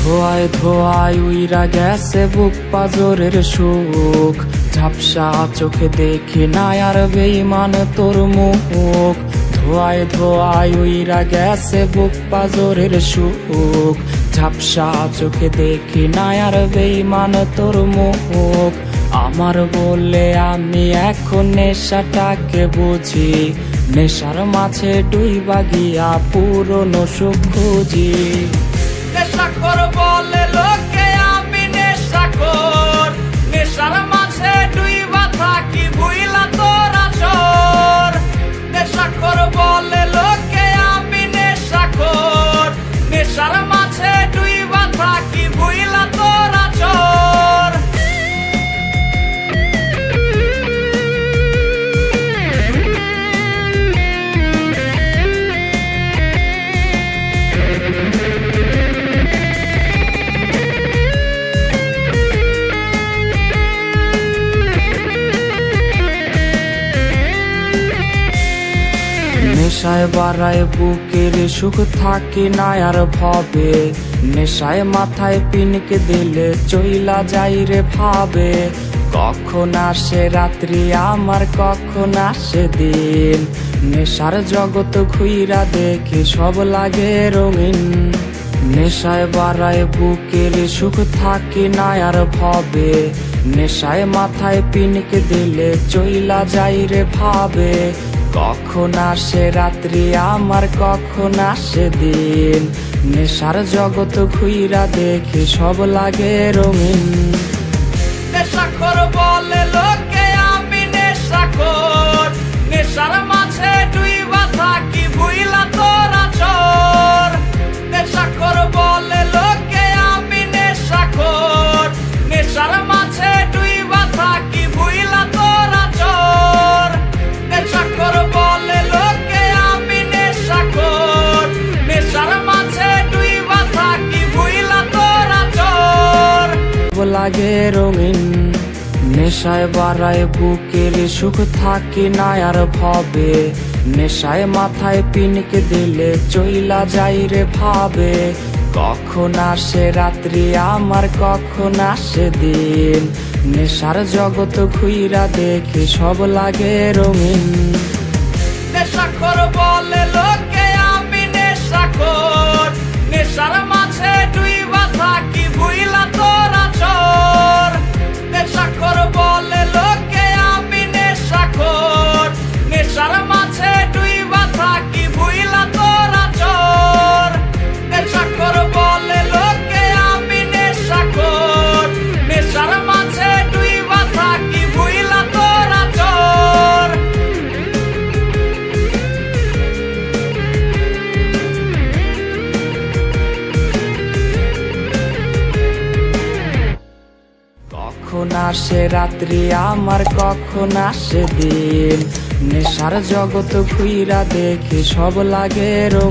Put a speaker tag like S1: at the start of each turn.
S1: ধোয়ায় ধোয়ায় উইরা গেছে বুক পাজরের সুখ, ঝাপসা চোখে দেখি না আর বেঈমান তোর মুখ। ধোয়ায় ধোয়ায় উইরা গেছে বুক পাজরের সুখ, ঝাপসা চোখে দেখি না আর বেঈমান তোর মুখ। আমার বলে আমি এখন নেশাটাকে বুঝি, নেশার মাঝে ডুইবা গিয়া পুরনো সুখ খুঁজি।
S2: নেশাখোর বলে লোকে আমি নেশাখোর, নেশার মাঝে ডুইবা থাকি বুইলা তোরা চোর। নেশাখোর বলে লোকে আমি নেশাখোর, নেশার মাঝে ডুইবা থাকি বুইলা তোরা চোর।
S1: নেশায় বাড়ায় বুকের সুখ থাকে না আর ভবে, নেশায় মাথায় পিনকে দিলে চইলা যাই রে ভাবে। কখন আসে রাত্রি আমার কখন আসে দিন, নেশার জগৎ ঘুইরা দেখি সব লাগে রঙিন। নেশায় বাড়ায় বুকের সুখ থাকে না আর ভবে, নেশায় মাথায় পিনকে দিলে চইলা যাই রে ভাবে। কখন আসে রাত্রি আমার কখন আসে দিন, নেশার জগৎ ঘুইরা দেখি সব লাগে রঙিন।
S2: নেশাখোর বলে লোকে আমি নেশাখোর, নেশার মাঝে ডুইবা থাকি বুইলা তোরা চোর। নেশাখোর বলে লোকে আমি নেশাখোর, নেশার মাঝে ডুইবা থাকি বুইলা তোরা চোর। নেশাখোর বলে লোকে আমি নেশাখোর, নেশার মাঝে ডুইবা থাকি বুইলা তোরা চোর।
S1: লাগে রঙিন। নেশায় বাড়ায় বুকের সুখ থাকে না আর ভবে, নেশায় মাথায় পিনকে দিলে চইলা যাই রে ভাবে। কখন আসে রাত্রি আমার কখন আসে দিন, নেশার জগৎ ঘুইরা দেখি সব লাগে রঙিন।
S2: নেশাখোর বলে লোকে আমি নেশাখোর, নেশার মাঝে ডুইবা থাকি বুইলা তোরা চোর। নেশাখোর বলে লোকে আমি নেশাখোর, নেশার মাঝে ডুইবা থাকি বুইলা তোরা চোর। নেশাখোর বলে লোকে আমি নেশাখোর, নেশার মাঝে ডুইবা থাকি বুইলা তোরা চোর।
S1: কখন আসে রাত্রি আমার কখন আসে দিন, নেশার জগৎ ঘুইরা দেখি সব লাগে রঙিন।